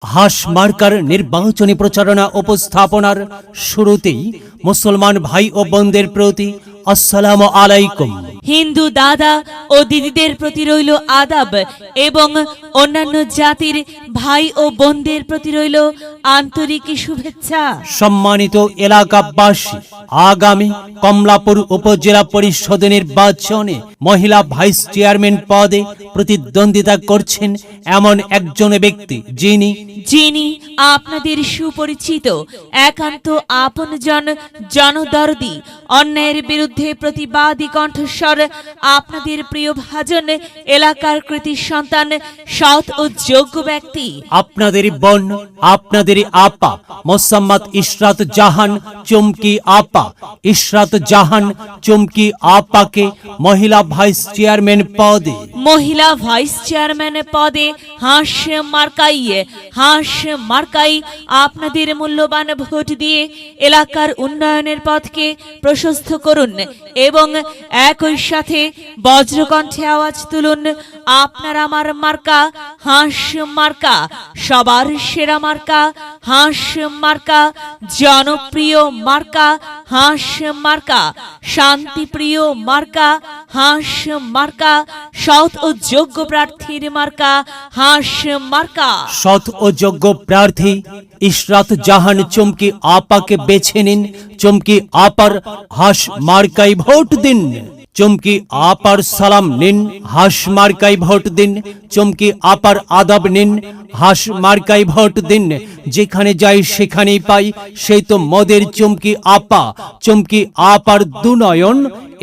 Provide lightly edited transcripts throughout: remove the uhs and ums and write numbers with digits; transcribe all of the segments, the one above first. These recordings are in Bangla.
হাস মার্কার নির্বাচনী প্রচারণা উপস্থাপনার শুরুতেই মুসলমান ভাই ও বোনদের প্রতি আসসালামু আলাইকুম। হিন্দু দাদা ও দিদিদের প্রতি রইল আদাব এবং অন্যান্য জাতির ভাই ও বোনদের প্রতি রইল আন্তরিক শুভেচ্ছা। সম্মানিত এলাকাবাসী, আগামী কমলাপুর উপজেলা পরিষদ নির্বাচনে মহিলা ভাইস চেয়ারম্যান পদে প্রতিদ্বন্দ্বিতা করছেন এমন একজন ব্যক্তি যিনি আপনাদের সুপরিচিত, একান্ত আপনজন, জনদরদি, অন্যায়ের বিরুদ্ধে প্রতিবাদী কণ্ঠস্বর, আপনাদের প্রিয় ভাজন, এলাকার কৃতি সন্তান, সৎ ও যোগ্য ব্যক্তি, আপনাদের বোন, আপনাদের আপা মোসাম্মদ ইশরাত জাহান চুমকি আপা। ইশরাত জাহান চুমকি আপাকে মহিলা ভাইস চেয়ারম্যান পদে হাঁস মার্কাই আপনাদের মূল্যবান ভোট দিয়ে এলাকার উন্নয়নের পথকে প্রশস্ত করুন এবং একই সাথে বজ্রকণ্ঠে আওয়াজ তুলুন, আপনার আমার মার্কা হাঁস মার্কা, সবার সেরা মার্কা হাঁস মার্কা, জনপ্রিয় মার্কা হাঁস মার্কা, শান্তিপ্রিয় মার্কা হাঁস মার্কা, সৎ ও যোগ্য প্রার্থীর মার্কা হাঁস মার্কা। সৎ ও যোগ্য প্রার্থী ইশরাত জাহান চুমকি আপাকে বেছে নিন। চুমকি আপার হাঁস মার্কায় ভোট দিন। চুমকি আপার সালাম নিন, হাঁস মার্কায় ভোট দিন। চুমকি আপার আদাব নিন, হাঁস মার্কায় ভোট দিন। যেখানে যাই সেখানেই পাই, সেই তো মদের চুমকি আপা। চুমকি আপার দুনয়ন,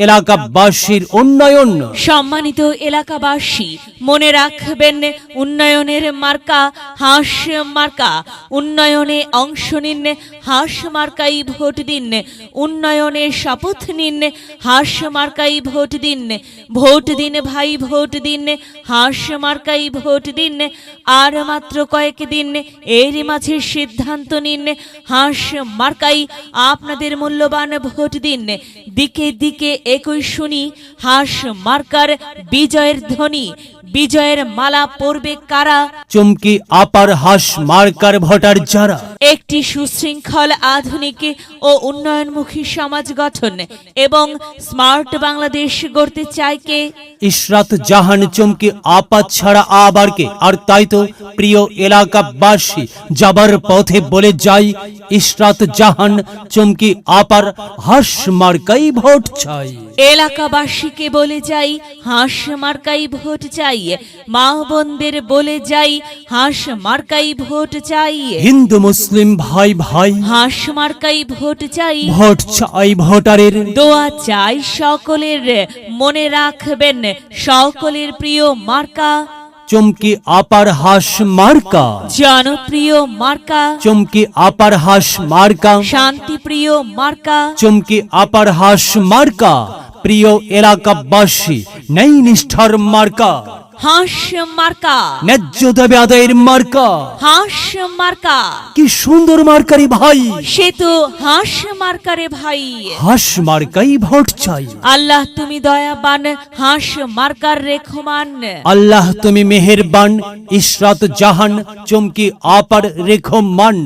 এলাকাবাসীর উন্নয়ন। সম্মানিত এলাকাবাসী, মনে রাখবেন, উন্নয়নের মার্কা হাঁস মার্কা। উন্নয়নে অংশ নিন, হাঁস মার্কাই ভোট দিন। উন্নয়নে শপথ নিন, হাঁস মার্কাই ভোট দিন। ভোট দিন ভাই, ভোট দিন, হাঁস মার্কাই ভোট দিন। আর মাত্র কয়েক দিন, এর মাঝে সিদ্ধান্ত নিন, হাঁস মার্কাই আপনাদের মূল্যবান ভোট দিন। দিকে দিকে একই শুনি হাঁস মার্কার বিজয়ের ধ্বনি। বিজয়ের মালা পরবে কারা? চুমকি আপার হাঁস মার্কার ভোটার যারা। একটি সুশৃঙ্খল, আধুনিক ও উন্নয়নমুখী সমাজ গঠন এবং স্মার্ট বাংলাদেশ গড়তে চায় কে? ইশরাত জাহান চুমকি আপা ছাড়া আবার কে? আর তাই তো প্রিয় এলাকাবাসী, যাবার পথে বলে যাই, ইশরাত জাহান চুমকি আপার হাঁস মার্কাই ভোট চাই। এলাকাবাসীকে বলে যাই, হাঁস মার্কাই ভোট চাই। মা বোনদের বলে যাই, হাঁস মার্কাই ভোট চাই। হিন্দু মুসলিম ভাই ভাই, হাঁস মার্কাই ভোট চাই। ভোট চাই ভোটারের, দোয়া চাই সকলের। মনে রাখবেন, সকলের প্রিয় মার্কা চুমকি আপার হাঁস মার্কা। জনপ্রিয় মার্কা চুমকি আপার হাঁস মার্কা। শান্তিপ্রিয় মার্কা চুমকি আপার হাঁস মার্কা। প্রিয় এলাকাবাসী, নেই নিষ্ঠার মার্কা, হাঁস মার্কা। ন্যায্য দাবি আদায়ের মার্কা। হাঁস মার্কা, কি সুন্দর মার্কারি ভাই। সে তো হাঁস মার্কারে ভাই। হাঁস মার্কাই ভোট চাই। আল্লাহ তুমি দয়াবান, হাঁস মার্কার রেখমান। আল্লাহ তুমি মেহেরবান, ইশরাত জাহান চুমকি আপার রেখমান।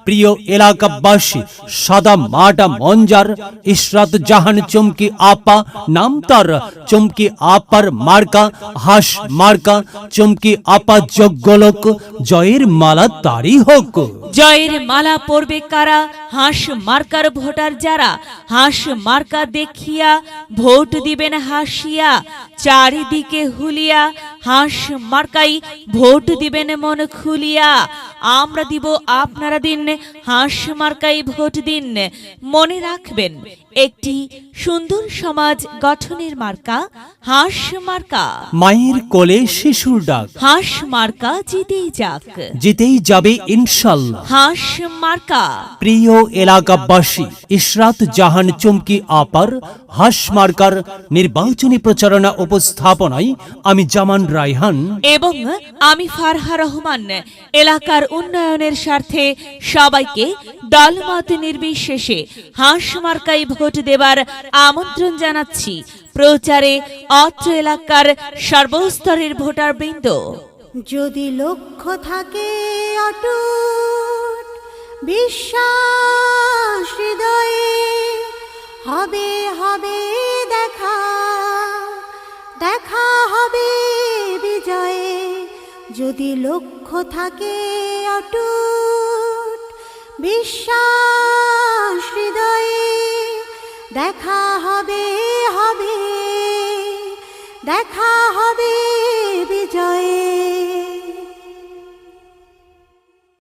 প্রিয় এলাকাবাসী, সাদা মাটা মঞ্জার ইশরাত জাহান চুমকি আপা নাম তার। চুমকি আপার মার্কা হাঁস মার্কা। চুমকি আপা যোগ্য লোক, জয়ের মালা তারই হোক। জয়ের মালা পরবে কারা? হাঁস মার্কার ভোটার যারা। হাঁস মার্কা দেখিয়া ভোট দিবেন হাসিয়া, চারিদিকে হুলিয়া। হাঁস মার্কাই ভোট দিবেন মন খুলিয়া। আমরা দিব, আপনারা দিন, হাঁস মার্কাই ভোট দিন। মনে রাখবেন, একটি সুন্দর সমাজ গঠনের মার্কা হাঁস মার্কা। মায়ের কোলে শিশুর ডাক, হাঁস মার্কা জিতেই যাক, জিতেই যাবে ইনশাল্লাহ। হাঁস মার্কা। প্রিয় এলাকাবাসী, ইশরাত জাহান চুমকি আপার হাঁস মার্কার নির্বাচনী প্রচারণা উপস্থাপনায় আমি জামান রায়হান এবং আমি ফারহা রহমান এলাকার উন্নয়নের স্বার্থে সবাইকে দলমত নির্বিশেষে হাঁস মার্কায় ভোট দেবার আমন্ত্রণ জানাচ্ছি। প্রচারে অত্র এলাকার সর্বস্তরের ভোটারবৃন্দ। যদি লক্ষ্য থাকে অটুট বিশ্বাস হৃদয়ে, হবে হবে দেখা, দেখা হবে বিজয়ে। যদি লক্ষ্য থাকে অটুট বিশ্বাস হৃদয়ে, দেখা হবে হবে, দেখা